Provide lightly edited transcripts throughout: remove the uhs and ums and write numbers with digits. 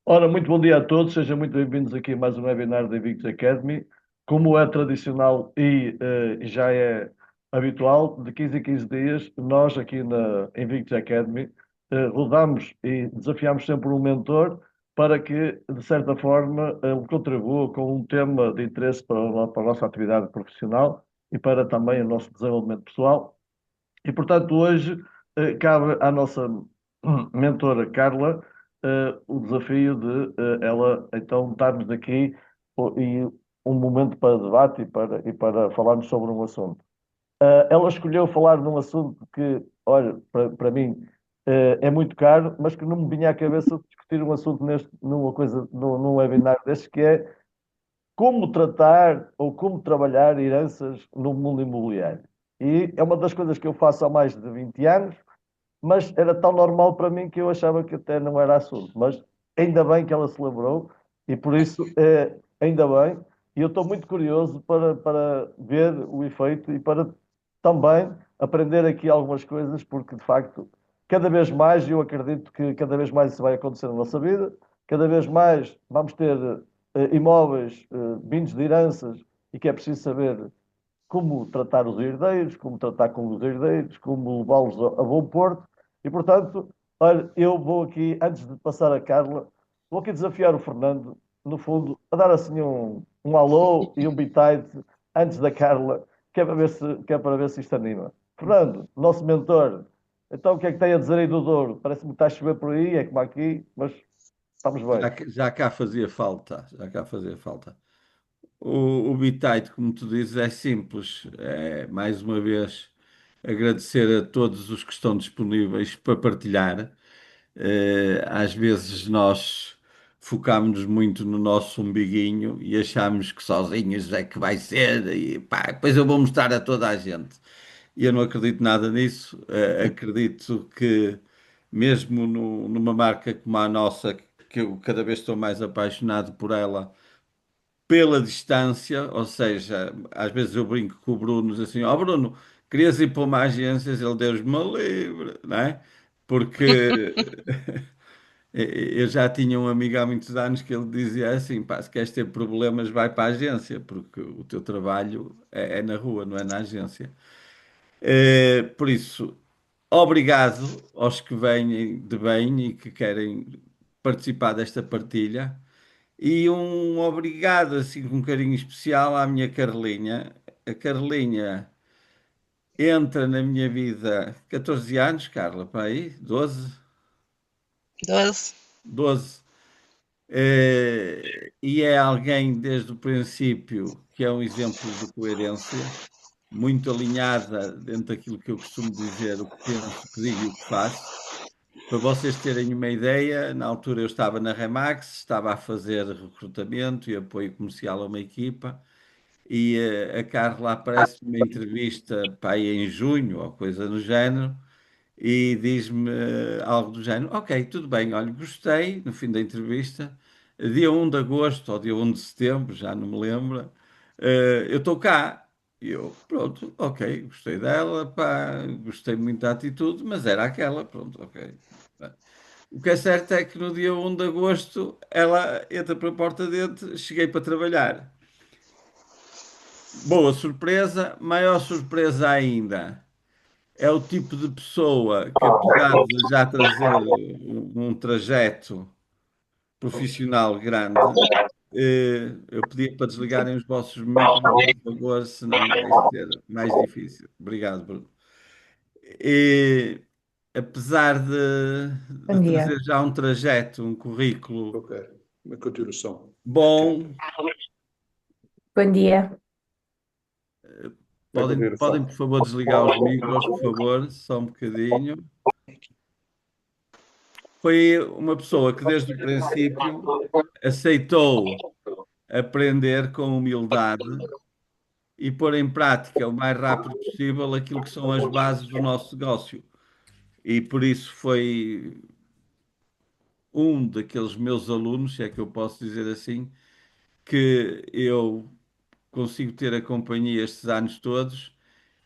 Ora, muito bom dia a todos, sejam muito bem-vindos aqui a mais um webinar da Invictus Academy. Como é tradicional e já é habitual, de 15 em 15 dias, nós aqui na Invictus Academy rodamos e desafiamos sempre um mentor para que, de certa forma, ele contribua com um tema de interesse para a nossa atividade profissional e para também o nosso desenvolvimento pessoal. E, portanto, hoje cabe à nossa mentora Carla o desafio de ela então darmos aqui e um momento para debate e para falarmos sobre um assunto. Ela escolheu falar num assunto que, olha, para mim é muito caro, mas que não me vinha à cabeça discutir um assunto numa coisa, num webinar deste, que é como tratar ou como trabalhar heranças no mundo imobiliário. E é uma das coisas que eu faço há mais de 20 anos, mas era tão normal para mim que eu achava que até não era assunto. Mas ainda bem que ela se lembrou e por isso, ainda bem. E eu estou muito curioso para ver o efeito e para também aprender aqui algumas coisas, porque de facto, cada vez mais, eu acredito que cada vez mais isso vai acontecer na nossa vida, cada vez mais vamos ter imóveis vindos de heranças e que é preciso saber como tratar os herdeiros, como tratar com os herdeiros, como levá-los a bom porto. E, portanto, olha, eu vou aqui, antes de passar a Carla, vou aqui desafiar o Fernando, no fundo, a dar assim um alô e um bitite antes da Carla, que é para ver se isto anima. Fernando, nosso mentor, então o que é que tem a dizer aí do Douro? Parece-me que está a chover por aí, é como aqui, mas estamos bem. Já cá fazia falta, já cá fazia falta. O Bitite, como tu dizes, é simples. É, mais uma vez, agradecer a todos os que estão disponíveis para partilhar. Às vezes nós focámos-nos muito no nosso umbiguinho e achamos que sozinhos é que vai ser, e pá, depois eu vou mostrar a toda a gente. E eu não acredito nada nisso. Acredito que, mesmo numa marca como a nossa, que eu cada vez estou mais apaixonado por ela, pela distância, ou seja, às vezes eu brinco com o Bruno, diz assim, ó Bruno, querias ir para uma agência, ele Deus me livre, não é? Porque eu já tinha um amigo há muitos anos que ele dizia assim, pá, se queres ter problemas, vai para a agência, porque o teu trabalho é na rua, não é na agência. Por isso, obrigado aos que vêm de bem e que querem participar desta partilha. E um obrigado, assim, com um carinho especial à minha Carlinha. A Carlinha entra na minha vida 14 anos, Carla, para aí, 12, 12. 12. E é alguém desde o princípio que é um exemplo de coerência, muito alinhada dentro daquilo que eu costumo dizer, o que penso, o que digo e o que faço. Para vocês terem uma ideia, na altura eu estava na Remax, estava a fazer recrutamento e apoio comercial a uma equipa. E a Carla aparece numa entrevista, pá, aí em junho ou coisa do género, e diz-me algo do género: Ok, tudo bem, olha, gostei, no fim da entrevista, dia 1 de agosto ou dia 1 de setembro, já não me lembro, eu estou cá. E eu, pronto, ok, gostei dela, pá, gostei muito da atitude, mas era aquela, pronto, ok. O que é certo é que no dia 1 de agosto ela entra pela porta dentro, cheguei para trabalhar. Boa surpresa, maior surpresa ainda. É o tipo de pessoa que, apesar de já trazer um trajeto profissional grande, eu pedia para desligarem os vossos micros, por favor, senão vai ser mais difícil. Obrigado, Bruno. E, apesar de Bom trazer dia. já um trajeto, um currículo Ok, uma continuação. Ok, bom, Bom dia. deve haver podem, fome. por favor, desligar os micros, por favor, só um bocadinho. Foi uma pessoa que desde o princípio aceitou aprender com humildade e pôr em prática o mais rápido possível aquilo que são as bases do nosso negócio. E por isso foi um daqueles meus alunos, se é que eu posso dizer assim, que eu consigo ter a companhia estes anos todos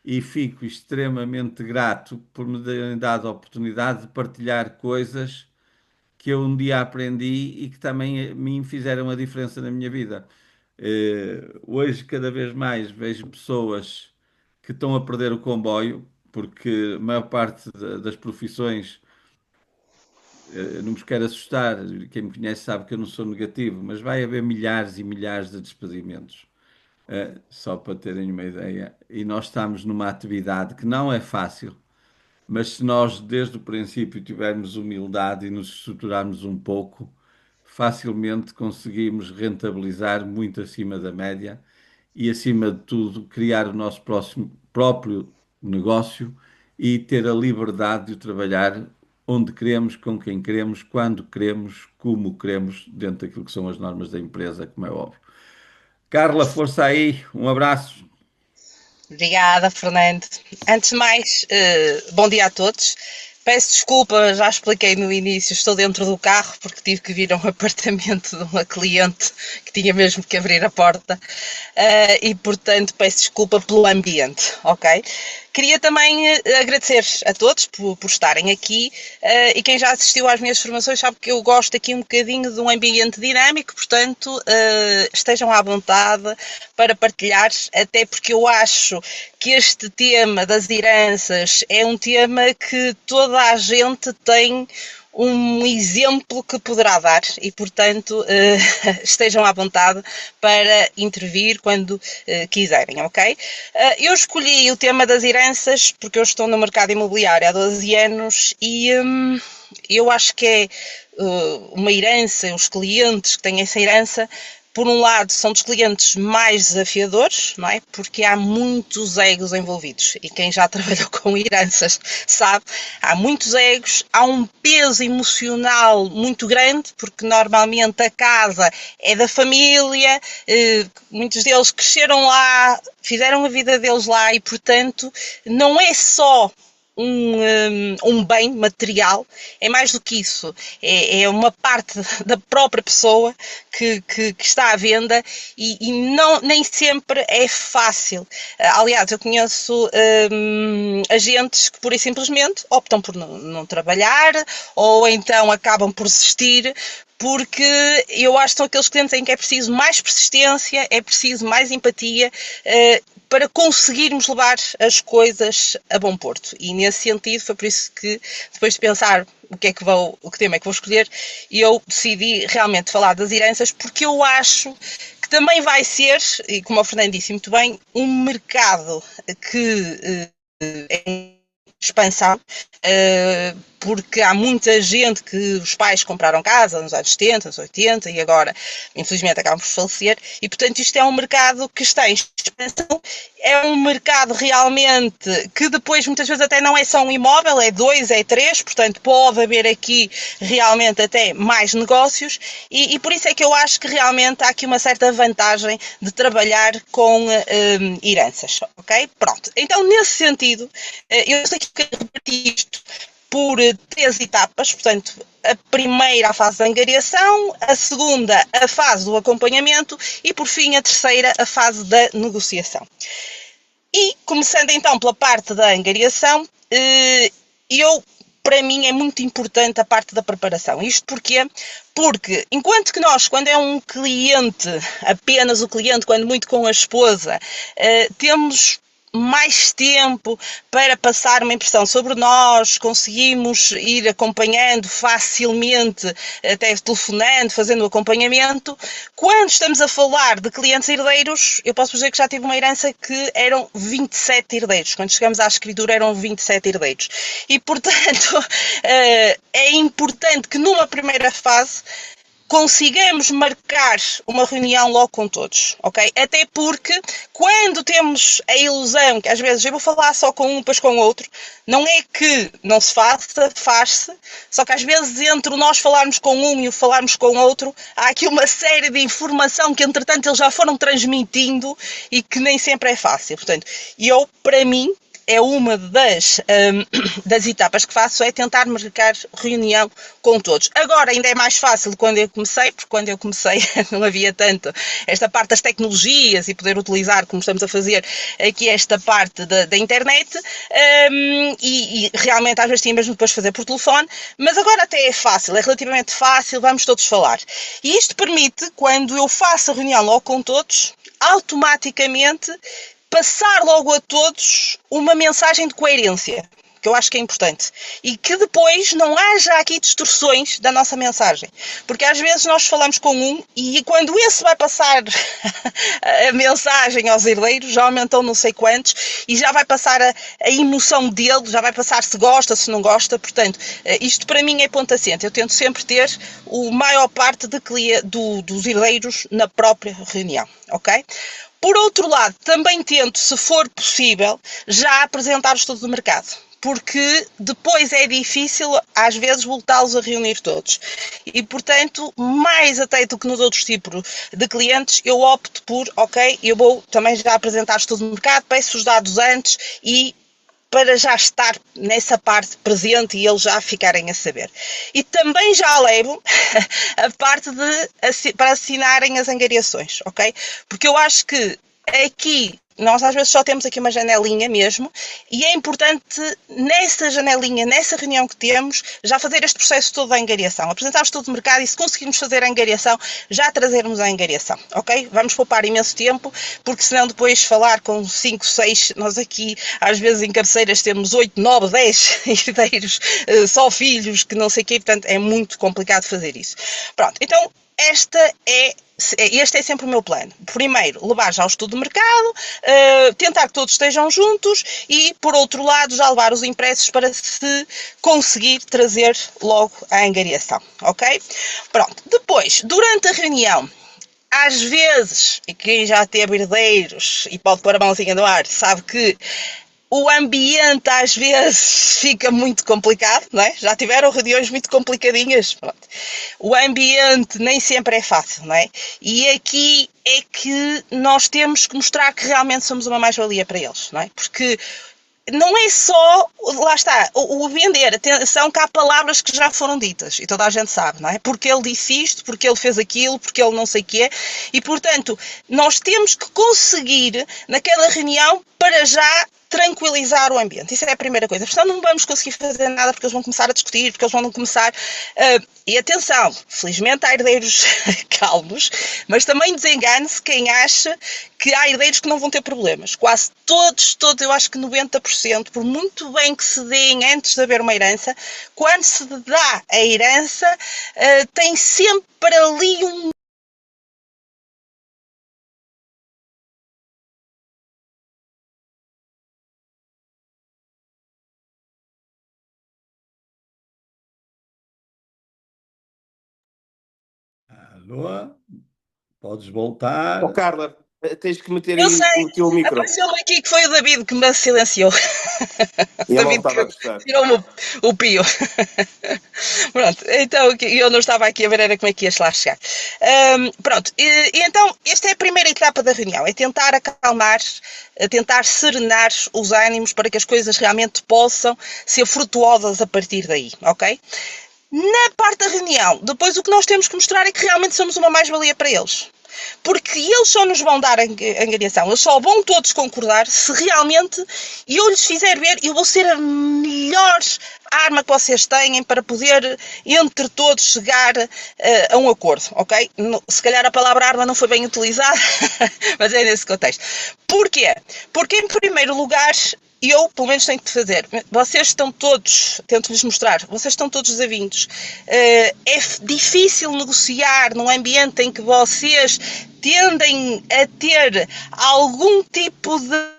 e fico extremamente grato por me terem dado a oportunidade de partilhar coisas que eu um dia aprendi e que também me fizeram a diferença na minha vida. Hoje, cada vez mais, vejo pessoas que estão a perder o comboio, porque a maior parte das profissões, não vos quero assustar, quem me conhece sabe que eu não sou negativo, mas vai haver milhares e milhares de despedimentos. Só para terem uma ideia. E nós estamos numa atividade que não é fácil, mas se nós desde o princípio tivermos humildade e nos estruturarmos um pouco, facilmente conseguimos rentabilizar muito acima da média e, acima de tudo, criar o nosso próprio negócio e ter a liberdade de o trabalhar onde queremos, com quem queremos, quando queremos, como queremos, dentro daquilo que são as normas da empresa, como é óbvio. Carla, força aí, um abraço. Obrigada, Fernando. Antes de mais, bom dia a todos. Peço desculpa, já expliquei no início, estou dentro do carro porque tive que vir a um apartamento de uma cliente que tinha mesmo que abrir a porta e, portanto, peço desculpa pelo ambiente, ok? Queria também agradecer a todos por estarem aqui e quem já assistiu às minhas formações sabe que eu gosto aqui um bocadinho de um ambiente dinâmico, portanto estejam à vontade para partilhar, até porque eu acho que este tema das heranças é um tema que toda a gente tem um exemplo que poderá dar e, portanto, estejam à vontade para intervir quando quiserem, ok? Eu escolhi o tema das heranças porque eu estou no mercado imobiliário há 12 anos e eu acho que é uma herança, os clientes que têm essa herança, por um lado, são dos clientes mais desafiadores, não é? Porque há muitos egos envolvidos e quem já trabalhou com heranças sabe, há muitos egos, há um peso emocional muito grande, porque normalmente a casa é da família, muitos deles cresceram lá, fizeram a vida deles lá e, portanto, não é só um bem material, é mais do que isso, é uma parte da própria pessoa que está à venda e não, nem sempre é fácil. Aliás, eu conheço agentes que pura e simplesmente optam por não trabalhar ou então acabam por desistir, porque eu acho que são aqueles clientes em que é preciso mais persistência, é preciso mais empatia para conseguirmos levar as coisas a bom porto. E nesse sentido foi por isso que, depois de pensar o que tema é que vou escolher, eu decidi realmente falar das heranças, porque eu acho que também vai ser, e como o Fernando disse muito bem, um mercado que é expansão, porque há muita gente que os pais compraram casa nos anos 70, anos 80 e agora infelizmente acabam por falecer e portanto isto é um mercado que está em expansão, é um mercado realmente que depois muitas vezes até não é só um imóvel, é 2, é 3, portanto pode haver aqui realmente até mais negócios e por isso é que eu acho que realmente há aqui uma certa vantagem de trabalhar com heranças, ok? Pronto, então nesse sentido eu sei que reparti isto por 3 etapas, portanto, a primeira a fase da angariação, a segunda a fase do acompanhamento e, por fim, a terceira a fase da negociação. E, começando então pela parte da angariação, para mim é muito importante a parte da preparação. Isto porquê? Porque enquanto que nós, quando é um cliente, apenas o cliente, quando muito com a esposa, temos mais tempo para passar uma impressão sobre nós, conseguimos ir acompanhando facilmente, até telefonando, fazendo o acompanhamento. Quando estamos a falar de clientes herdeiros, eu posso dizer que já tive uma herança que eram 27 herdeiros. Quando chegamos à escritura eram 27 herdeiros. E, portanto, é importante que numa primeira fase consigamos marcar uma reunião logo com todos, ok? Até porque quando temos a ilusão que às vezes eu vou falar só com um, depois com o outro, não é que não se faça, faz-se, só que às vezes entre nós falarmos com um e o falarmos com o outro, há aqui uma série de informação que entretanto eles já foram transmitindo e que nem sempre é fácil. Portanto, para mim, é uma das etapas que faço, é tentar marcar reunião com todos. Agora ainda é mais fácil quando eu comecei, porque quando eu comecei não havia tanto esta parte das tecnologias e poder utilizar, como estamos a fazer aqui, esta parte da internet, e realmente às vezes tinha mesmo depois fazer por telefone, mas agora até é fácil, é relativamente fácil, vamos todos falar. E isto permite, quando eu faço a reunião logo com todos, automaticamente passar logo a todos uma mensagem de coerência, que eu acho que é importante, e que depois não haja aqui distorções da nossa mensagem, porque às vezes nós falamos com um e quando esse vai passar a mensagem aos herdeiros, já aumentou não sei quantos e já vai passar a emoção dele, já vai passar se gosta, se não gosta. Portanto, isto para mim é ponto assente. Eu tento sempre ter a maior parte dos herdeiros na própria reunião, ok? Por outro lado, também tento, se for possível, já apresentar o estudo do mercado, porque depois é difícil, às vezes, voltá-los a reunir todos. E, portanto, mais até do que nos outros tipos de clientes, eu opto por, ok, eu vou também já apresentar o estudo do mercado, peço os dados antes e para já estar nessa parte presente e eles já ficarem a saber. E também já levo a parte para assinarem as angariações, ok? Porque eu acho que aqui nós às vezes só temos aqui uma janelinha mesmo e é importante nessa janelinha, nessa reunião que temos, já fazer este processo todo da angariação, apresentar o estudo de mercado e se conseguirmos fazer a angariação, já trazermos a angariação, ok? Vamos poupar imenso tempo, porque senão depois falar com 5, 6, nós aqui às vezes em cabeceiras temos 8, 9, 10 herdeiros, só filhos, que não sei o quê, portanto é muito complicado fazer isso. Pronto, então este é sempre o meu plano. Primeiro, levar já o estudo de mercado, tentar que todos estejam juntos e, por outro lado, já levar os impressos para se conseguir trazer logo a angariação, ok? Pronto. Depois, durante a reunião, às vezes, e quem já teve herdeiros e pode pôr a mãozinha no ar, sabe que o ambiente às vezes fica muito complicado, não é? Já tiveram reuniões muito complicadinhas. Pronto. O ambiente nem sempre é fácil, não é? E aqui é que nós temos que mostrar que realmente somos uma mais-valia para eles, não é? Porque não é só, lá está, o vender, atenção que há palavras que já foram ditas e toda a gente sabe, não é? Porque ele disse isto, porque ele fez aquilo, porque ele não sei o quê e, portanto, nós temos que conseguir, naquela reunião, para já tranquilizar o ambiente. Isso é a primeira coisa. Portanto, não vamos conseguir fazer nada porque eles vão começar a discutir, porque eles vão começar... E atenção, felizmente há herdeiros calmos, mas também desengane-se quem acha que há herdeiros que não vão ter problemas. Quase todos, eu acho que 90%, por muito bem que se deem antes de haver uma herança, quando se dá a herança, tem sempre ali um... Alô? Podes voltar. Oh, Carla, tens que meter Eu aí sei, o teu micro. apareceu-me aqui que foi o David que me silenciou. E a David malta estava a gostar. tirou-me o pio. Pronto, então eu não estava aqui a ver era como é que ias lá chegar. Pronto, e então esta é a primeira etapa da reunião, é tentar acalmar, tentar serenar os ânimos para que as coisas realmente possam ser frutuosas a partir daí, ok? Na parte da reunião, depois o que nós temos que mostrar é que realmente somos uma mais-valia para eles. Porque eles só nos vão dar a angariação, eles só vão todos concordar se realmente eu lhes fizer ver, eu vou ser a melhor arma que vocês têm para poder, entre todos, chegar a um acordo, ok? Se calhar a palavra arma não foi bem utilizada, mas é nesse contexto. Porquê? Porque, em primeiro lugar, eu, pelo menos, tenho que fazer. Vocês estão todos, tento-lhes mostrar, vocês estão todos desavindos. É difícil negociar num ambiente em que vocês tendem a ter algum tipo de...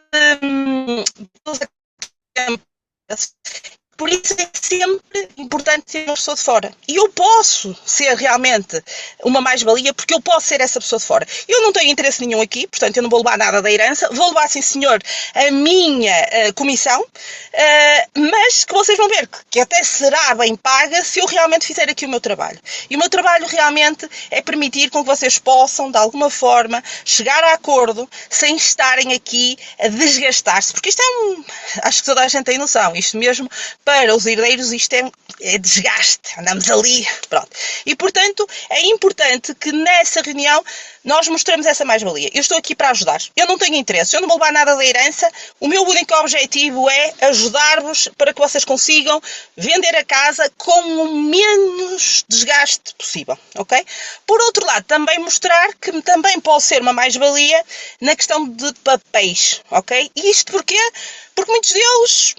Por isso é sempre importante ser uma pessoa de fora. E eu posso ser realmente uma mais-valia, porque eu posso ser essa pessoa de fora. Eu não tenho interesse nenhum aqui, portanto eu não vou levar nada da herança, vou levar, sim senhor, a minha comissão, mas que vocês vão ver que até será bem paga se eu realmente fizer aqui o meu trabalho. E o meu trabalho realmente é permitir com que vocês possam, de alguma forma, chegar a acordo sem estarem aqui a desgastar-se, porque isto acho que toda a gente tem noção, isto mesmo para os herdeiros isto é desgaste, andamos ali, pronto. E portanto é importante que nessa reunião nós mostramos essa mais-valia. Eu estou aqui para ajudar, eu não tenho interesse, eu não vou levar nada da herança, o meu único objetivo é ajudar-vos para que vocês consigam vender a casa com o menos desgaste possível, ok? Por outro lado, também mostrar que também posso ser uma mais-valia na questão de papéis, ok? E isto porquê? Porque muitos deles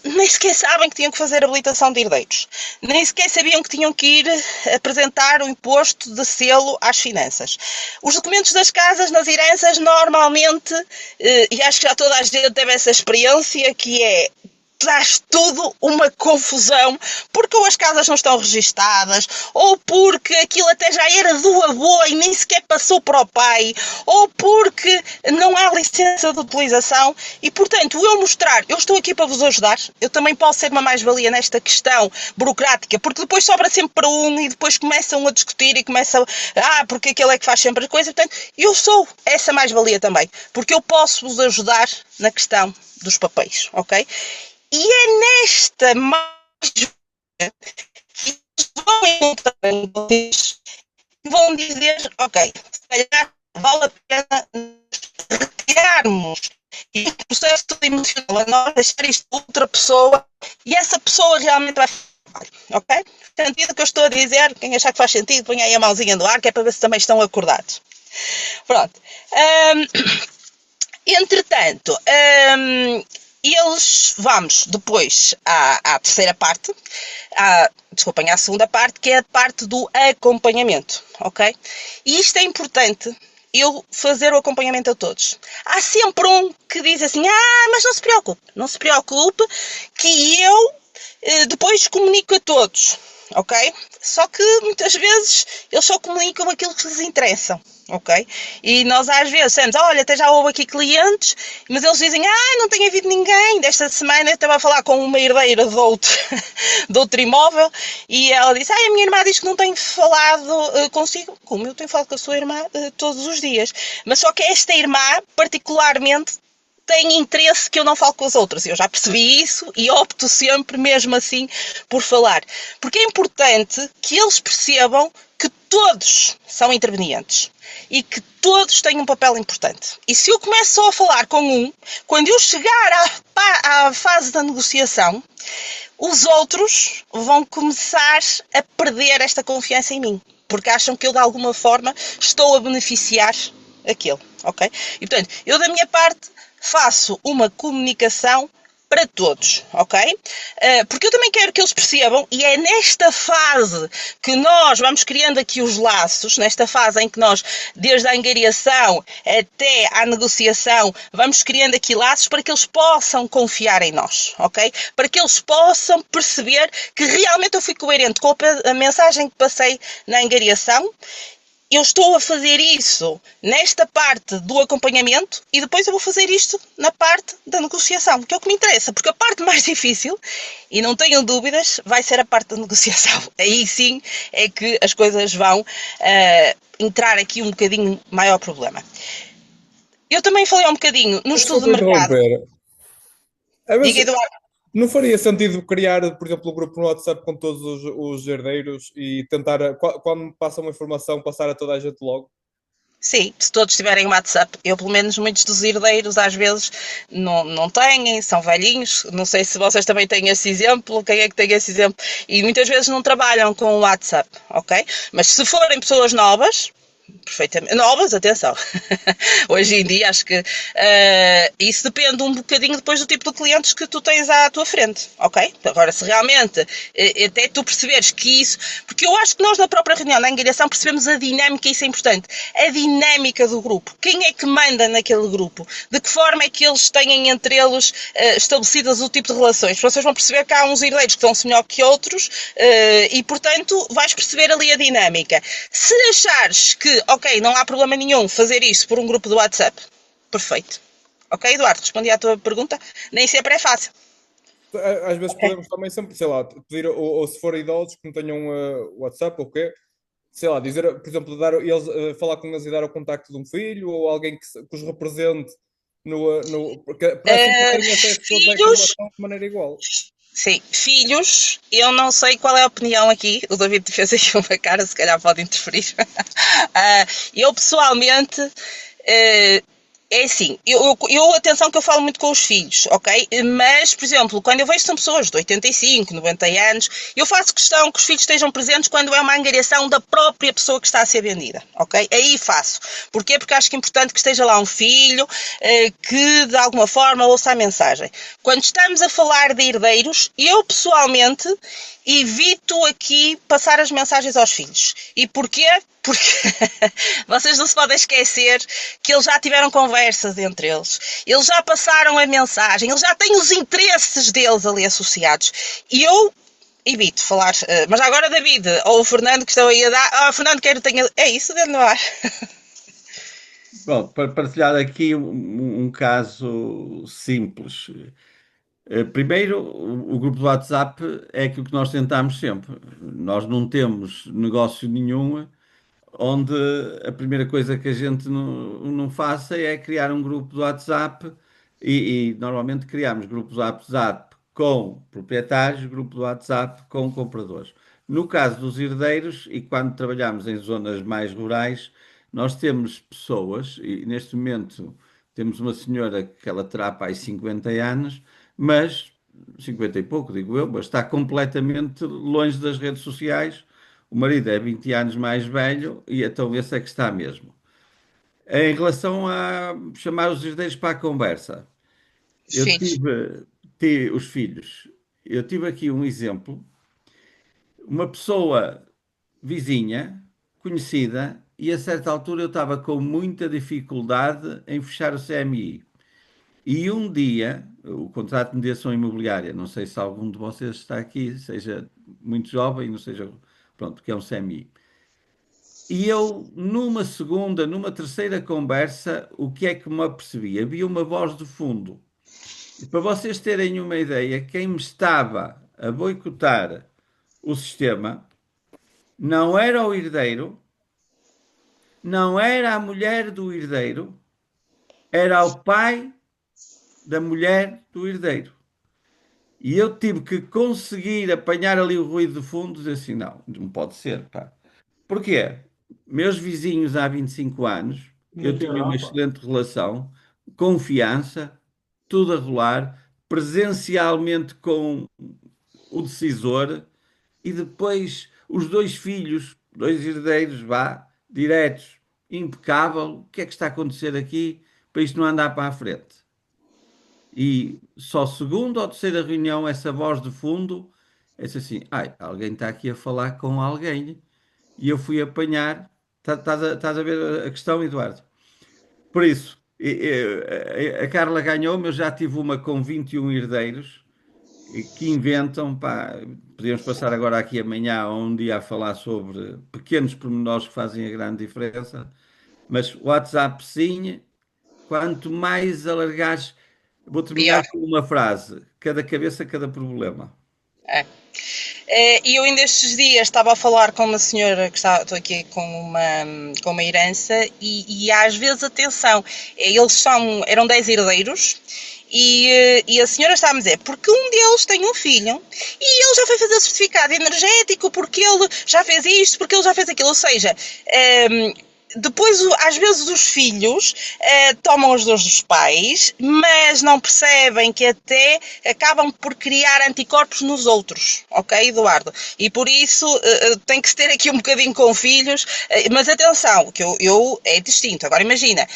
nem sequer sabem que tinham que fazer habilitação de herdeiros, nem sequer sabiam que tinham que ir apresentar o imposto de selo às finanças. Os documentos das casas nas heranças normalmente, e acho que já toda a gente teve essa experiência, que é traz tudo uma confusão, porque ou as casas não estão registadas, ou porque aquilo até já era do avô e nem sequer passou para o pai, ou porque não há licença de utilização, e portanto eu estou aqui para vos ajudar, eu também posso ser uma mais-valia nesta questão burocrática, porque depois sobra sempre para um e depois começam a discutir e começam, porque aquele é que faz sempre as coisas, portanto eu sou essa mais-valia também, porque eu posso vos ajudar na questão dos papéis, ok? E é nesta mais-valia que vão encontrar vocês e vão dizer, ok, se calhar vale a pena retirarmos e o processo todo emocional a nós, deixar isto para outra pessoa e essa pessoa realmente vai fazer, ok? Sentido que eu estou a dizer, quem achar que faz sentido, põe aí a mãozinha do ar, que é para ver se também estão acordados. Pronto. Entretanto, vamos depois à terceira parte, à segunda parte, que é a parte do acompanhamento, ok? E isto é importante, eu fazer o acompanhamento a todos. Há sempre um que diz assim, mas não se preocupe, que eu depois comunico a todos, ok? Só que muitas vezes eles só comunicam aquilo que lhes interessa, ok? E nós às vezes dizemos, olha, até já houve aqui clientes, mas eles dizem, não tem havido ninguém. Desta semana eu estava a falar com uma herdeira de outro imóvel e ela disse, a minha irmã diz que não tem falado consigo. Como eu tenho falado com a sua irmã todos os dias. Mas só que esta irmã, particularmente, tem interesse que eu não falo com as outras. Eu já percebi isso e opto sempre, mesmo assim, por falar. Porque é importante que eles percebam que todos são intervenientes e que todos têm um papel importante. E se eu começo só a falar com um, quando eu chegar à fase da negociação, os outros vão começar a perder esta confiança em mim, porque acham que eu, de alguma forma, estou a beneficiar aquele, ok? E, portanto, eu, da minha parte, faço uma comunicação para todos, ok? Porque eu também quero que eles percebam, e é nesta fase que nós vamos criando aqui os laços, nesta fase em que nós, desde a angariação até à negociação, vamos criando aqui laços para que eles possam confiar em nós, ok? Para que eles possam perceber que realmente eu fui coerente com a mensagem que passei na angariação. Eu estou a fazer isso nesta parte do acompanhamento e depois eu vou fazer isto na parte da negociação, que é o que me interessa, porque a parte mais difícil, e não tenham dúvidas, vai ser a parte da negociação. Aí sim é que as coisas vão entrar aqui um bocadinho maior problema. Eu também falei um bocadinho no estudo de mercado. Diga, Eduardo. Não faria sentido criar, por exemplo, um grupo no WhatsApp com todos os herdeiros e tentar, quando passa uma informação, passar a toda a gente logo? Sim, se todos tiverem um WhatsApp, eu pelo menos muitos dos herdeiros às vezes não têm, são velhinhos, não sei se vocês também têm esse exemplo, quem é que tem esse exemplo, e muitas vezes não trabalham com o WhatsApp, ok? Mas se forem pessoas novas, perfeitamente. Novas, atenção. Hoje em dia acho que isso depende um bocadinho depois do tipo de clientes que tu tens à tua frente, ok? Agora, se realmente até tu perceberes que isso... Porque eu acho que nós na própria reunião da angariação percebemos a dinâmica, isso é importante, a dinâmica do grupo. Quem é que manda naquele grupo? De que forma é que eles têm entre eles estabelecidas o tipo de relações? Vocês vão perceber que há uns herdeiros que estão-se melhor que outros e, portanto, vais perceber ali a dinâmica. Se achares que, ok, não há problema nenhum fazer isso por um grupo do WhatsApp, perfeito. Ok, Eduardo, respondi à tua pergunta. Nem sempre é fácil. Às vezes podemos também sempre, sei lá, pedir, ou se forem idosos que não tenham WhatsApp ou o quê, sei lá, dizer, por exemplo, falar com eles e dar o contacto de um filho ou alguém que os represente para terem acesso a toda a informação de maneira igual. Sim, filhos, eu não sei qual é a opinião aqui, o David fez aqui uma cara, se calhar pode interferir. Eu pessoalmente, é assim, atenção que eu falo muito com os filhos, ok? Mas, por exemplo, quando eu vejo que são pessoas de 85, 90 anos, eu faço questão que os filhos estejam presentes quando é uma angariação da própria pessoa que está a ser vendida, ok? Aí faço. Porquê? Porque acho que é importante que esteja lá um filho que, de alguma forma, ouça a mensagem. Quando estamos a falar de herdeiros, eu, pessoalmente, evito aqui passar as mensagens aos filhos. E porquê? Porque vocês não se podem esquecer que eles já tiveram conversas entre eles já passaram a mensagem, eles já têm os interesses deles ali associados. E eu evito falar, mas agora David ou o Fernando que estão aí a dar, Fernando quero tenha, é isso dentro do ar. Bom, para partilhar aqui um caso simples. Primeiro, o grupo do WhatsApp é aquilo que nós tentamos sempre. Nós não temos negócio nenhum onde a primeira coisa que a gente não faça é criar um grupo do WhatsApp e normalmente criamos grupos do WhatsApp com proprietários, grupo do WhatsApp com compradores. No caso dos herdeiros, e quando trabalhamos em zonas mais rurais, nós temos pessoas, e neste momento temos uma senhora que ela terá para aí 50 anos, mas 50 e pouco, digo eu, mas está completamente longe das redes sociais. O marido é 20 anos mais velho e então esse é que está mesmo. Em relação a chamar os herdeiros para a conversa, eu tive os filhos. Eu tive aqui um exemplo. Uma pessoa vizinha, conhecida, e a certa altura eu estava com muita dificuldade em fechar o CMI. E um dia, o contrato de mediação imobiliária, não sei se algum de vocês está aqui, seja muito jovem, não seja, pronto, que é um CMI. E eu, numa segunda, numa terceira conversa, o que é que me apercebi? Havia uma voz de fundo. E para vocês terem uma ideia, quem me estava a boicotar o sistema não era o herdeiro, não era a mulher do herdeiro, era o pai da mulher do herdeiro. E eu tive que conseguir apanhar ali o ruído de fundo e dizer assim, não pode ser, pá. Porquê? Meus vizinhos há 25 anos, eu tinha uma excelente relação, confiança, tudo a rolar, presencialmente com o decisor e depois os dois filhos, dois herdeiros, diretos, impecável. O que é que está a acontecer aqui para isto não andar para a frente? E só segunda ou terceira reunião, essa voz de fundo, é assim, alguém está aqui a falar com alguém. E eu fui apanhar. Estás a ver a questão, Eduardo? Por isso, a Carla ganhou-me, eu já tive uma com 21 herdeiros que inventam, pá, podemos passar agora aqui amanhã ou um dia a falar sobre pequenos pormenores que fazem a grande diferença, mas o WhatsApp sim, quanto mais alargares, vou terminar com uma frase, cada cabeça, cada problema. E eu ainda estes dias estava a falar com uma senhora que estou aqui com uma herança e às vezes, atenção, eram 10 herdeiros e a senhora está-me a dizer, porque um deles tem um filho e ele já foi fazer certificado energético, porque ele já fez isto, porque ele já fez aquilo, ou seja, depois, às vezes, os filhos tomam as dores dos pais, mas não percebem que até acabam por criar anticorpos nos outros, ok, Eduardo? E por isso tem que se ter aqui um bocadinho com filhos, mas atenção, que eu é distinto. Agora imagina,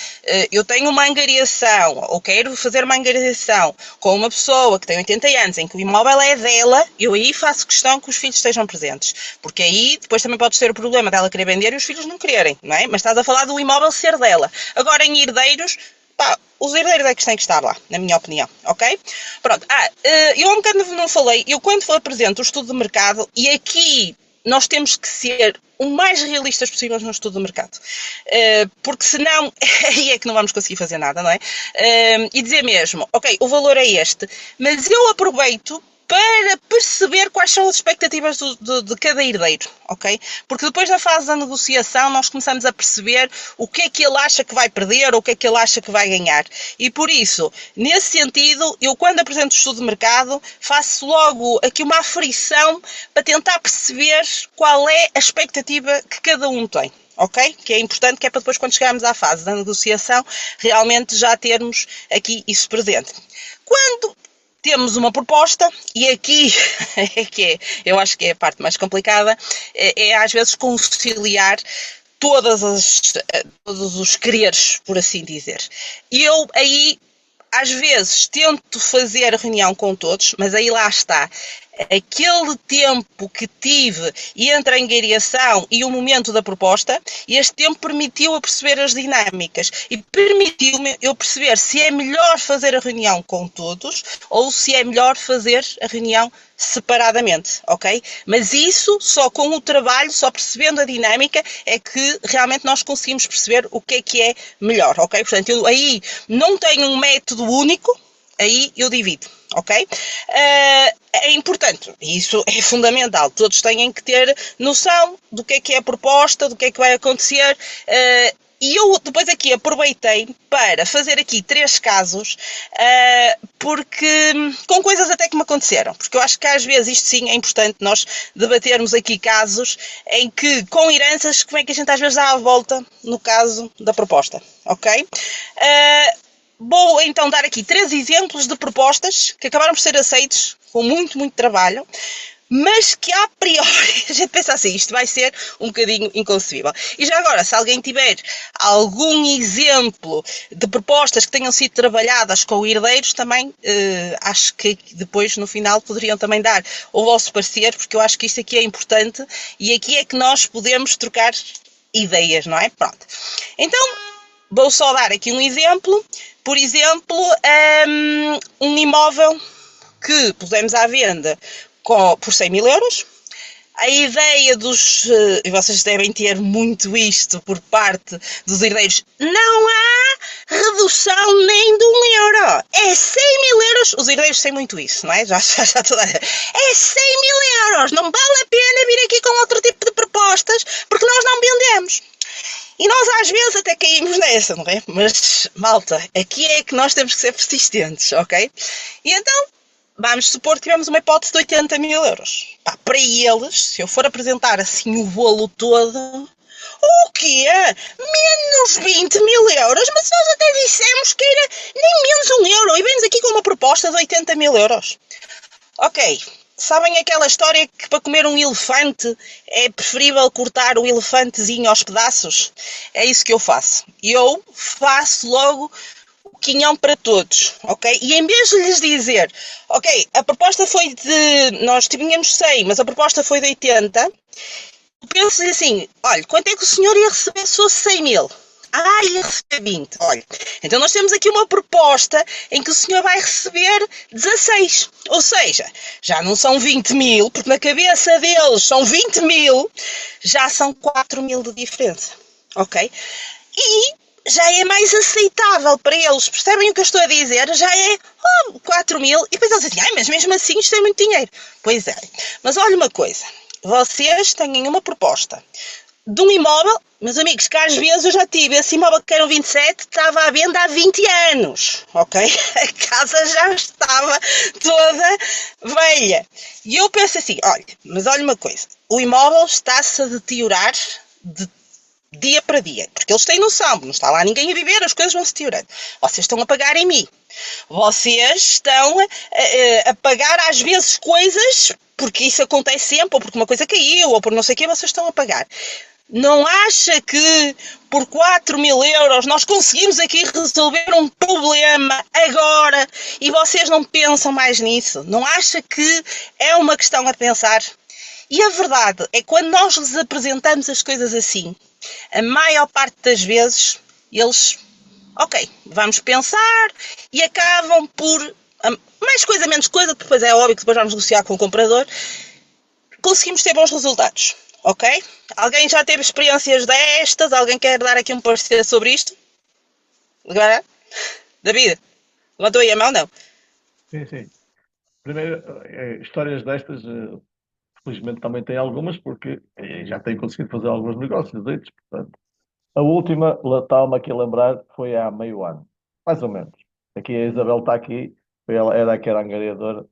eu tenho uma angariação, ou quero fazer uma angariação com uma pessoa que tem 80 anos, em que o imóvel é dela, eu aí faço questão que os filhos estejam presentes, porque aí depois também pode ter o problema dela querer vender e os filhos não quererem, não é? Mas estás a falar do imóvel ser dela. Agora em herdeiros, pá, os herdeiros é que têm que estar lá, na minha opinião, ok? Pronto, eu um bocado não falei, eu quando apresento o estudo de mercado, e aqui nós temos que ser o mais realistas possíveis no estudo do mercado, porque senão aí é que não vamos conseguir fazer nada, não é? E dizer mesmo, ok, o valor é este, mas eu aproveito para perceber quais são as expectativas de cada herdeiro, ok? Porque depois na fase da negociação nós começamos a perceber o que é que ele acha que vai perder ou o que é que ele acha que vai ganhar. E por isso, nesse sentido, eu quando apresento o estudo de mercado, faço logo aqui uma aferição para tentar perceber qual é a expectativa que cada um tem. Ok? Que é importante, que é para depois quando chegarmos à fase da negociação, realmente já termos aqui isso presente. Quando temos uma proposta, e aqui é que é, eu acho que é a parte mais complicada, é às vezes conciliar todos os quereres, por assim dizer. E eu aí, às vezes, tento fazer a reunião com todos, mas aí lá está. Aquele tempo que tive entre a angariação e o momento da proposta, este tempo permitiu eu perceber as dinâmicas e permitiu-me eu perceber se é melhor fazer a reunião com todos ou se é melhor fazer a reunião separadamente, ok? Mas isso só com o trabalho, só percebendo a dinâmica, é que realmente nós conseguimos perceber o que é melhor, ok? Portanto, eu aí não tenho um método único, aí eu divido, ok? É importante, isso é fundamental, todos têm que ter noção do que é a proposta, do que é que vai acontecer, e eu depois aqui aproveitei para fazer aqui 3 casos, porque com coisas até que me aconteceram, porque eu acho que às vezes isto sim é importante nós debatermos aqui casos em que com heranças, como é que a gente às vezes dá a volta no caso da proposta, ok? Vou então dar aqui 3 exemplos de propostas que acabaram por ser aceitos com muito, muito trabalho, mas que a priori a gente pensa assim, isto vai ser um bocadinho inconcebível. E já agora, se alguém tiver algum exemplo de propostas que tenham sido trabalhadas com herdeiros, também acho que depois no final poderiam também dar o vosso parecer, porque eu acho que isto aqui é importante e aqui é que nós podemos trocar ideias, não é? Pronto. Então, vou só dar aqui um exemplo. Por exemplo, um imóvel que pusemos à venda por 100 mil euros. A ideia e vocês devem ter muito isto por parte dos herdeiros, não há redução nem de 1 euro. É 100 mil euros. Os herdeiros têm muito isso, não é? Já toda a gente. É 100 mil euros. Não vale a pena vir aqui com outro tipo de propostas porque nós não vendemos. E nós às vezes até caímos nessa, não é? Mas, malta, aqui é que nós temos que ser persistentes, ok? E então, vamos supor que tivemos uma hipótese de 80 mil euros. Pá, para eles, se eu for apresentar assim o bolo todo, o quê? Menos 20 mil euros? Mas nós até dissemos que era nem menos 1 euro e vemos aqui com uma proposta de 80 mil euros. Ok. Sabem aquela história que para comer um elefante é preferível cortar o elefantezinho aos pedaços? É isso que eu faço. Eu faço logo o quinhão para todos, ok? E em vez de lhes dizer, ok, a proposta foi nós tínhamos 100, mas a proposta foi de 80, eu penso-lhe assim, olha, quanto é que o senhor ia receber se fosse 100 mil? Ia receber 20. Olha, então nós temos aqui uma proposta em que o senhor vai receber 16. Ou seja, já não são 20 mil, porque na cabeça deles são 20 mil, já são 4 mil de diferença. Ok? E já é mais aceitável para eles. Percebem o que eu estou a dizer? Já é 4 mil. E depois eles dizem, mas mesmo assim isto é muito dinheiro. Pois é. Mas olha uma coisa. Vocês têm uma proposta de um imóvel, meus amigos, que às vezes eu já tive esse imóvel que eram 27, estava à venda há 20 anos, ok? A casa já estava toda velha. E eu penso assim, olha, mas olha uma coisa, o imóvel está-se a deteriorar dia para dia, porque eles têm noção, não está lá ninguém a viver, as coisas vão se deteriorando. Vocês estão a pagar em mim. Vocês estão a pagar às vezes coisas, porque isso acontece sempre, ou porque uma coisa caiu, ou por não sei o quê, vocês estão a pagar. Não acha que por 4.000 euros nós conseguimos aqui resolver um problema agora e vocês não pensam mais nisso? Não acha que é uma questão a pensar? E a verdade é que quando nós lhes apresentamos as coisas assim, a maior parte das vezes eles, ok, vamos pensar e acabam por, mais coisa, menos coisa, depois é óbvio que depois vamos negociar com o comprador, conseguimos ter bons resultados. Ok? Alguém já teve experiências destas? Alguém quer dar aqui um parecer sobre isto? Agora? David? Levantou aí a mão? Não? Sim. Primeiro, histórias destas, felizmente também tem algumas, porque já tenho conseguido fazer alguns negócios destes, portanto. A última, estava-me aqui a lembrar, foi há meio ano, mais ou menos. Aqui a Isabel está aqui, ela era aqui a angariadora.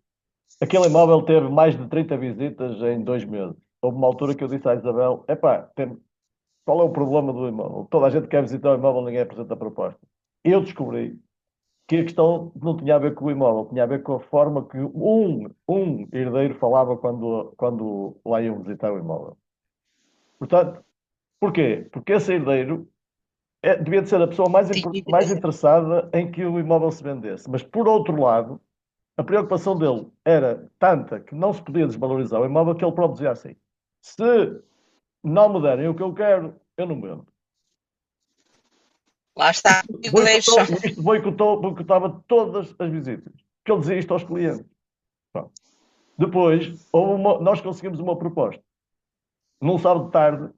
Aquele imóvel teve mais de 30 visitas em 2 meses. Houve uma altura que eu disse à Isabel, qual é o problema do imóvel? Toda a gente quer visitar o imóvel, ninguém apresenta a proposta. Eu descobri que a questão não tinha a ver com o imóvel, tinha a ver com a forma que um herdeiro falava quando lá iam visitar o imóvel. Portanto, porquê? Porque esse herdeiro devia de ser a pessoa mais interessada em que o imóvel se vendesse. Mas, por outro lado, a preocupação dele era tanta que não se podia desvalorizar o imóvel que ele próprio dizia assim: se não me derem o que eu quero, eu não vendo. Lá está. Isto boicotava todas as visitas. Porque ele dizia isto aos clientes. Pronto. Depois, nós conseguimos uma proposta. Num sábado de tarde,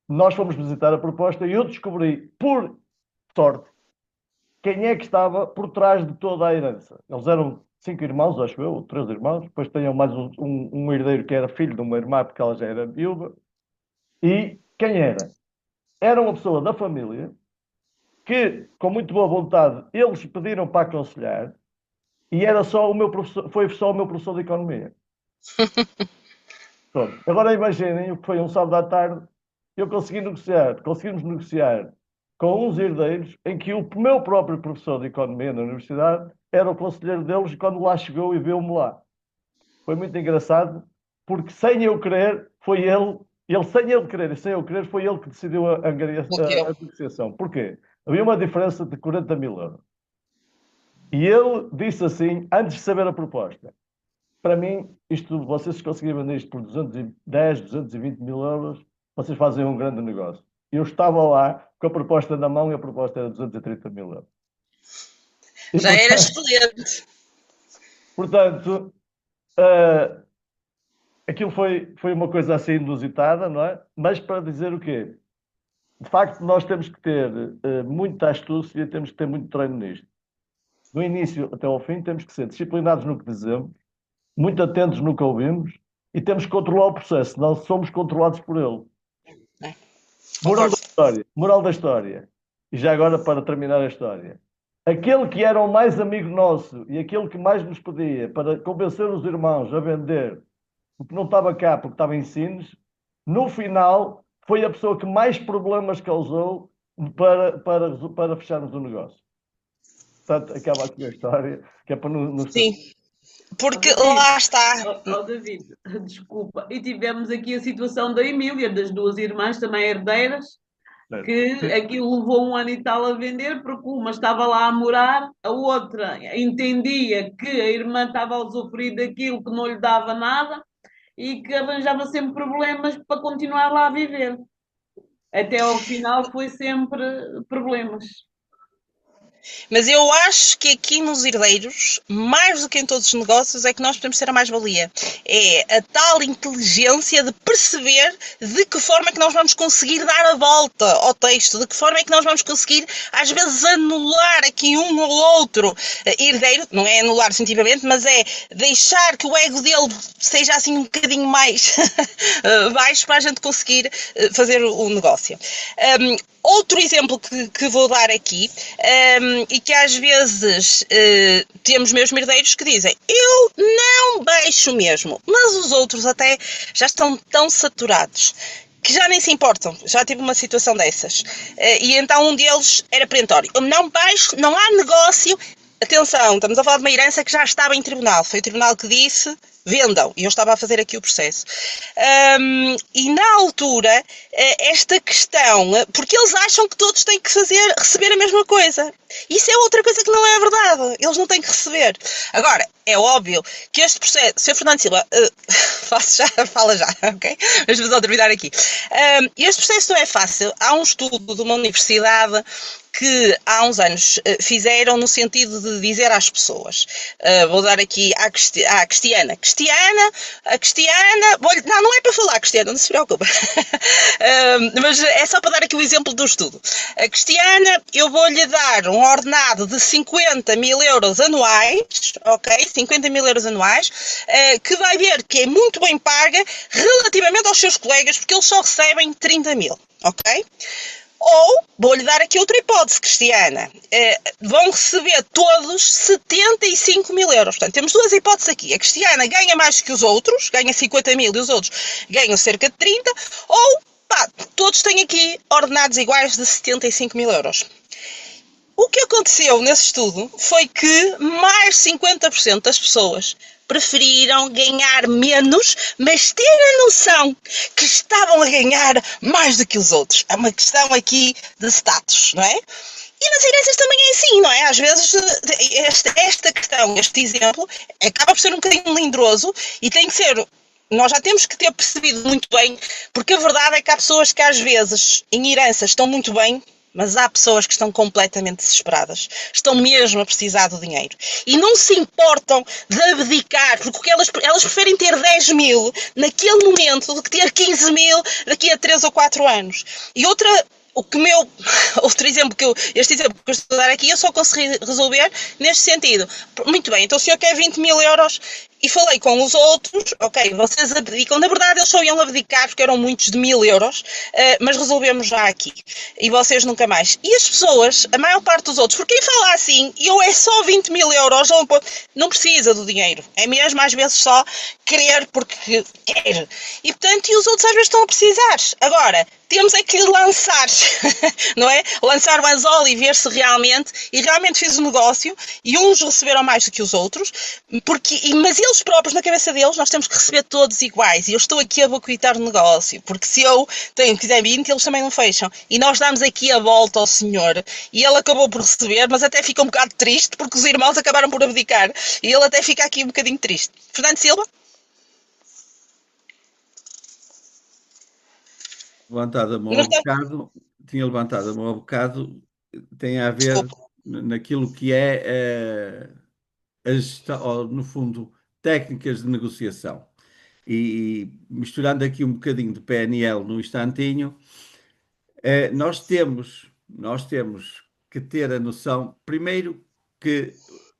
nós fomos visitar a proposta e eu descobri, por sorte, quem é que estava por trás de toda a herança. Eles eram 5 irmãos, acho eu, 3 irmãos. Depois tinham mais um herdeiro que era filho de uma irmã, porque ela já era viúva. E quem era? Era uma pessoa da família que, com muito boa vontade, eles pediram para aconselhar e era só o meu professor, foi só o meu professor de economia. Pronto. Agora imaginem o que foi um sábado à tarde, conseguimos negociar com uns herdeiros em que o meu próprio professor de economia na universidade era o conselheiro deles e quando lá chegou e viu-me lá. Foi muito engraçado, porque sem eu querer, foi ele sem ele querer e sem eu querer, foi ele que decidiu a negociação. Porquê? Havia uma diferença de 40.000 euros. E ele disse assim, antes de saber a proposta: para mim, vocês conseguirem vender isto por 210, 220 mil euros, vocês fazem um grande negócio. Eu estava lá com a proposta na mão e a proposta era 230 mil euros. Já era excelente. Portanto, aquilo foi uma coisa assim inusitada, não é? Mas para dizer o quê? De facto, nós temos que ter muita astúcia e temos que ter muito treino nisto. Do início até ao fim, temos que ser disciplinados no que dizemos, muito atentos no que ouvimos e temos que controlar o processo, senão somos controlados por ele. Moral da história. E já agora, para terminar a história. Aquele que era o mais amigo nosso e aquele que mais nos pedia para convencer os irmãos a vender, porque não estava cá, porque estava em Sines, no final foi a pessoa que mais problemas causou para fecharmos o negócio. Portanto, acaba aqui a história, que é para não Sim, porque lá está. David, desculpa. E tivemos aqui a situação da Emília, das 2 irmãs também herdeiras, que aquilo levou 1 ano e tal a vender, porque uma estava lá a morar, a outra entendia que a irmã estava a usufruir daquilo que não lhe dava nada e que arranjava sempre problemas para continuar lá a viver. Até ao final foi sempre problemas. Mas eu acho que aqui nos herdeiros, mais do que em todos os negócios, é que nós podemos ter a mais-valia. É a tal inteligência de perceber de que forma é que nós vamos conseguir dar a volta ao texto, de que forma é que nós vamos conseguir, às vezes, anular aqui um ou outro herdeiro, não é anular definitivamente, mas é deixar que o ego dele seja assim um bocadinho mais baixo para a gente conseguir fazer o negócio. Outro exemplo que vou dar aqui, e que às vezes temos mesmo herdeiros que dizem: eu não deixo mesmo, mas os outros até já estão tão saturados. que já nem se importam. Já tive uma situação dessas. E então um deles era perentório. Não há negócio. Atenção, estamos a falar de uma herança que já estava em tribunal. Foi o tribunal que disse, vendam. E eu estava a fazer aqui o processo. E na altura, esta questão, porque eles acham que todos têm que receber a mesma coisa. Isso é outra coisa que não é verdade. Eles não têm que receber. Agora, é óbvio que este processo... Sr. Fernando Silva, fala já, ok? Vamos só terminar aqui. Este processo não é fácil. Há um estudo de uma universidade que há uns anos fizeram no sentido de dizer às pessoas, vou dar aqui à Cristiana, não é para falar, Cristiana, não se preocupe, mas é só para dar aqui o exemplo do estudo. A Cristiana, eu vou-lhe dar um ordenado de 50 mil euros anuais, ok? 50 mil euros anuais, que vai ver que é muito bem paga relativamente aos seus colegas, porque eles só recebem 30 mil, ok? Ou, vou-lhe dar aqui outra hipótese, Cristiana, vão receber todos 75 mil euros. Portanto, temos duas hipóteses aqui. A Cristiana ganha mais que os outros, ganha 50 mil e os outros ganham cerca de 30, ou, todos têm aqui ordenados iguais de 75 mil euros. O que aconteceu nesse estudo foi que mais 50% das pessoas preferiram ganhar menos, mas ter a noção que estavam a ganhar mais do que os outros. É uma questão aqui de status, não é? E nas heranças também é assim, não é? Às vezes esta questão, este exemplo, acaba por ser um bocadinho melindroso e tem que ser... Nós já temos que ter percebido muito bem, porque a verdade é que há pessoas que às vezes em heranças estão muito bem, mas há pessoas que estão completamente desesperadas. Estão mesmo a precisar do dinheiro. E não se importam de abdicar, porque elas preferem ter 10 mil naquele momento do que ter 15 mil daqui a 3 ou 4 anos. E outro exemplo este exemplo que eu estou a dar aqui, eu só consegui resolver neste sentido. Muito bem, então o senhor quer 20 mil euros e falei com os outros, ok, vocês abdicam. Na verdade, eles só iam abdicar porque eram muitos de 1000 euros, mas resolvemos já aqui. E vocês nunca mais. E as pessoas, a maior parte dos outros, porque quem fala assim, é só 20 mil euros, não precisa do dinheiro. É mesmo, às vezes, só querer porque quer. E, portanto, e os outros às vezes estão a precisar. Agora, temos é que lançar, não é? Lançar o anzol e ver se realmente fiz o negócio e uns receberam mais do que os outros, mas eles próprios, na cabeça deles, nós temos que receber todos iguais. E eu estou aqui a boicotar o negócio, porque se eu quiser 20, eles também não fecham. E nós damos aqui a volta ao senhor e ele acabou por receber, mas até fica um bocado triste porque os irmãos acabaram por abdicar. E ele até fica aqui um bocadinho triste. Fernando Silva? Tinha levantado a mão há bocado, tem a ver naquilo que é no fundo, técnicas de negociação. E misturando aqui um bocadinho de PNL num instantinho, nós temos que ter a noção, primeiro, que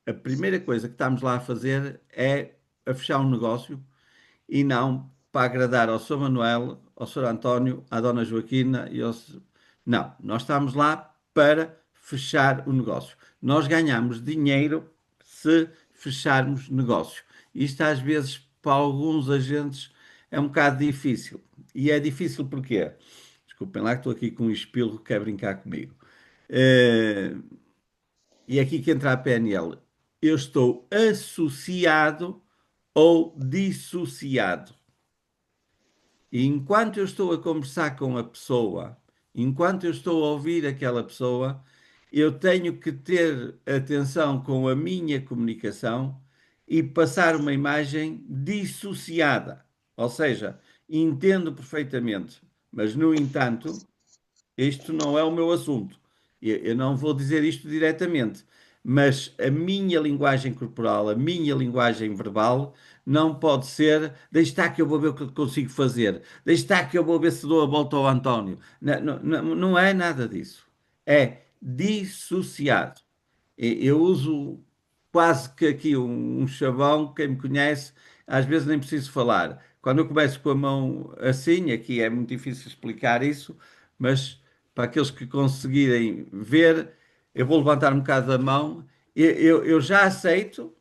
a primeira coisa que estamos lá a fazer é a fechar um negócio e não para agradar ao Sr. Manuel, ao Sr. António, à Dona Joaquina e Não, nós estamos lá para fechar o negócio. Nós ganhamos dinheiro se fecharmos negócio. Isto às vezes para alguns agentes é um bocado difícil. E é difícil porquê? Desculpem lá que estou aqui com um espirro que quer brincar comigo. E é aqui que entra a PNL. Eu estou associado ou dissociado. E enquanto eu estou a conversar com a pessoa, enquanto eu estou a ouvir aquela pessoa, eu tenho que ter atenção com a minha comunicação e passar uma imagem dissociada. Ou seja, entendo perfeitamente, mas no entanto, isto não é o meu assunto. Eu não vou dizer isto diretamente, mas a minha linguagem corporal, a minha linguagem verbal, não pode ser, deixa estar que eu vou ver o que consigo fazer, deixa estar que eu vou ver se dou a volta ao António. Não é nada disso. É dissociado. Eu uso quase que aqui um chavão, quem me conhece, às vezes nem preciso falar. Quando eu começo com a mão assim, aqui é muito difícil explicar isso, mas para aqueles que conseguirem ver, eu vou levantar um bocado a mão, eu já aceito,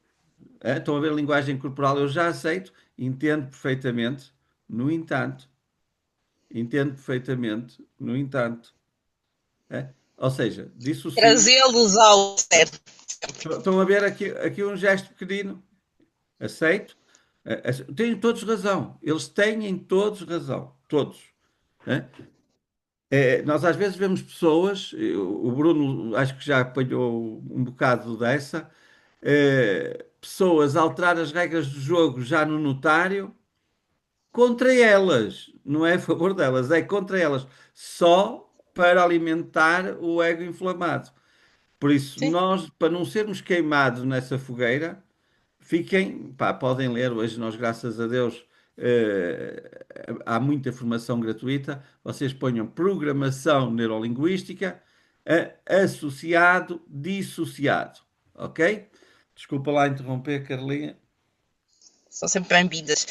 estão a ver a linguagem corporal, eu já aceito, entendo perfeitamente, no entanto, Entendo perfeitamente, no entanto. Ou seja, dissocio. Trazê-los ao certo. Estão a ver aqui um gesto pequenino. Aceito. Têm todos razão. Eles têm todos razão. Todos. Né? Nós às vezes vemos pessoas, o Bruno acho que já apanhou um bocado dessa, pessoas a alterar as regras do jogo já no notário contra elas, não é a favor delas, é contra elas, só para alimentar o ego inflamado. Por isso, Sim. nós, para não sermos queimados nessa fogueira, fiquem, pá, podem ler hoje, nós, graças a Deus, há muita formação gratuita. Vocês ponham programação neurolinguística, associado, dissociado. Ok? Desculpa lá interromper, Carlinha. São sempre bem-vindas.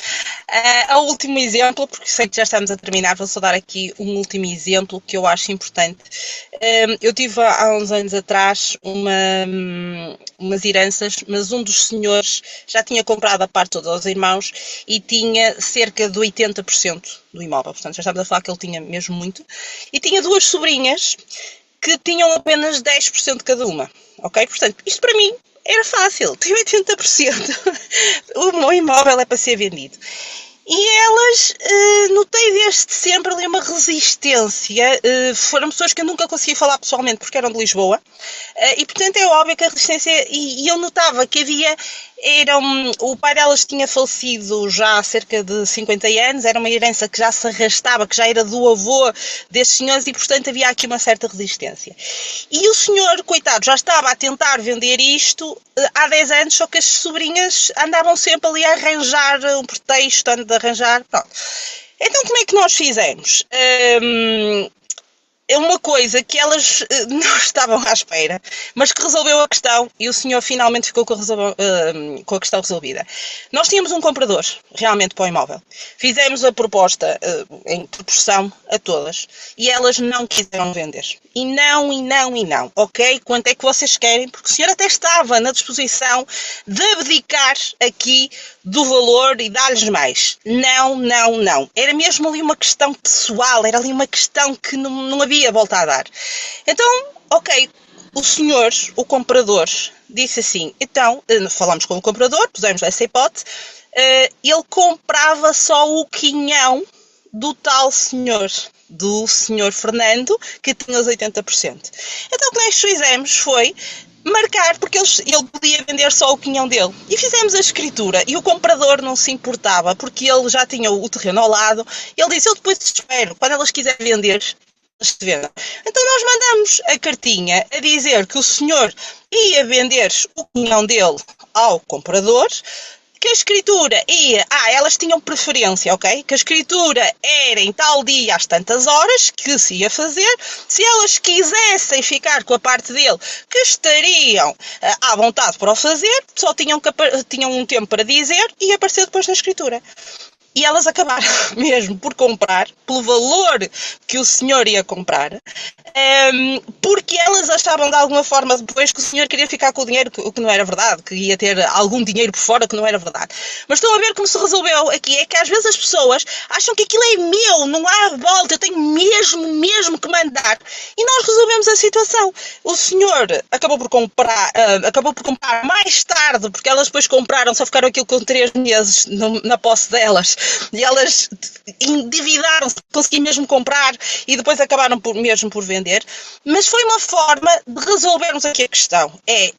O último exemplo, porque sei que já estamos a terminar, vou só dar aqui um último exemplo que eu acho importante. Eu tive há uns anos atrás umas heranças, mas um dos senhores já tinha comprado a parte toda aos irmãos e tinha cerca de 80% do imóvel. Portanto, já estamos a falar que ele tinha mesmo muito. E tinha duas sobrinhas que tinham apenas 10% cada uma. Ok? Portanto, isto para mim era fácil, tem 80%. O meu imóvel é para ser vendido. E elas, notei desde sempre ali uma resistência. Foram pessoas que eu nunca consegui falar pessoalmente porque eram de Lisboa. E portanto é óbvio que a resistência. E eu notava que havia. O pai delas tinha falecido já há cerca de 50 anos, era uma herança que já se arrastava, que já era do avô destes senhores e, portanto, havia aqui uma certa resistência. E o senhor, coitado, já estava a tentar vender isto há 10 anos, só que as sobrinhas andavam sempre ali a arranjar um pretexto, antes de arranjar. Pronto. Então, como é que nós fizemos? É uma coisa que elas não estavam à espera, mas que resolveu a questão e o senhor finalmente ficou com a questão resolvida. Nós tínhamos um comprador, realmente, para o imóvel. Fizemos a proposta em proporção a todas e elas não quiseram vender. E não, ok? Quanto é que vocês querem? Porque o senhor até estava na disposição de abdicar aqui do valor e dar-lhes mais. Não. Era mesmo ali uma questão pessoal, era ali uma questão que não havia volta a dar. Então, ok, o senhor, o comprador, disse assim, então, falamos com o comprador, pusemos essa hipótese, ele comprava só o quinhão do tal senhor, do senhor Fernando, que tinha os 80%. Então, o que nós fizemos foi marcar, porque ele podia vender só o quinhão dele. E fizemos a escritura, e o comprador não se importava, porque ele já tinha o terreno ao lado. Ele disse, eu depois te espero, quando elas quiserem vender, elas te vendam. Então nós mandamos a cartinha a dizer que o senhor ia vender o quinhão dele ao comprador, que a escritura ia... elas tinham preferência, ok? Que a escritura era em tal dia às tantas horas que se ia fazer. Se elas quisessem ficar com a parte dele, que estariam à vontade para o fazer, só tinham um tempo para dizer e aparecer depois na escritura. E elas acabaram mesmo por comprar, pelo valor que o senhor ia comprar, porque elas achavam de alguma forma depois que o senhor queria ficar com o dinheiro, o que não era verdade, que ia ter algum dinheiro por fora, que não era verdade. Mas estão a ver como se resolveu aqui, é que às vezes as pessoas acham que aquilo é meu, não há volta, eu tenho mesmo que mandar. E nós resolvemos a situação. O senhor acabou por comprar mais tarde, porque elas depois compraram, só ficaram aquilo com 3 meses na posse delas. E elas endividaram-se, conseguiam mesmo comprar e depois acabaram mesmo por vender. Mas foi uma forma de resolvermos aqui a questão. E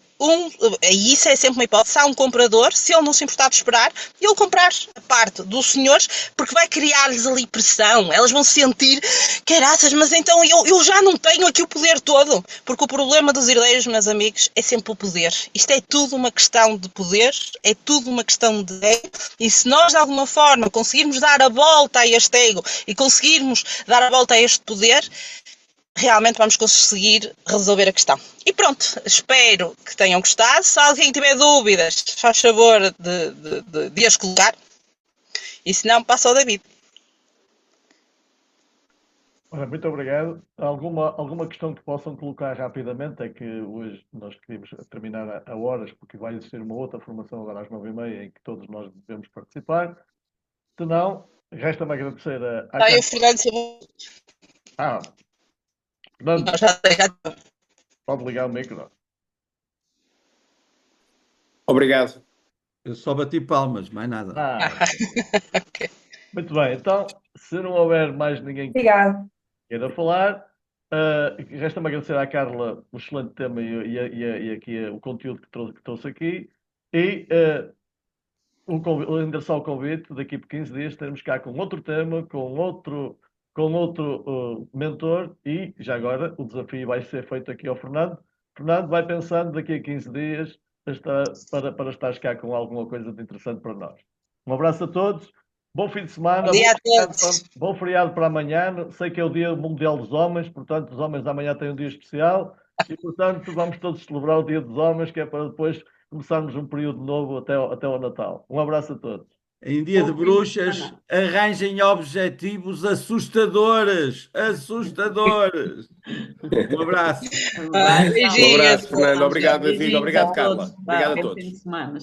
isso é sempre uma hipótese. Há um comprador, se ele não se importar de esperar, ele comprar a parte dos senhores, porque vai criar-lhes ali pressão. Elas vão sentir, caraças, mas então eu já não tenho aqui o poder todo. Porque o problema dos herdeiros, meus amigos, é sempre o poder. Isto é tudo uma questão de poder, é tudo uma questão de ego. E se nós, de alguma forma, conseguirmos dar a volta a este ego e conseguirmos dar a volta a este poder, realmente vamos conseguir resolver a questão. E pronto, espero que tenham gostado. Se alguém tiver dúvidas, faz favor de as colocar. E se não, passa ao David. Muito obrigado. Alguma questão que possam colocar rapidamente? É que hoje nós queríamos terminar a horas, porque vai existir uma outra formação agora às 9h30 em que todos nós devemos participar. Se não, Resta-me agradecer à Tá, e o Carla. Fernando Silva. Fernando, Não, já pode ligar o micro. Obrigado. Eu só bati palmas, mais nada. Ok. Muito bem, então, se não houver mais ninguém que Obrigada. queira falar, resta-me agradecer à Carla o excelente tema e aqui o conteúdo que trouxe aqui e endereçar o convite daqui por 15 dias teremos cá com outro tema, com outro mentor e já agora o desafio vai ser feito aqui ao Fernando. Fernando vai pensando daqui a 15 dias para estares cá com alguma coisa de interessante para nós. Um abraço a todos. Bom fim de semana, Bom dia a todos. bom feriado para amanhã. Sei que é o Dia Mundial dos Homens, portanto, os homens amanhã têm um dia especial e, portanto, vamos todos celebrar o Dia dos Homens, que é para depois começarmos um período novo até ao Natal. Um abraço a todos. Em dia de Bom fim de bruxas, semana. arranjem objetivos assustadores. Assustadores. Um abraço. Vai, Beijinhos. Um abraço, Fernando. Obrigado, David. Beijinhos Obrigado, a Carla. todos. Obrigado a Bom todos. fim de semana.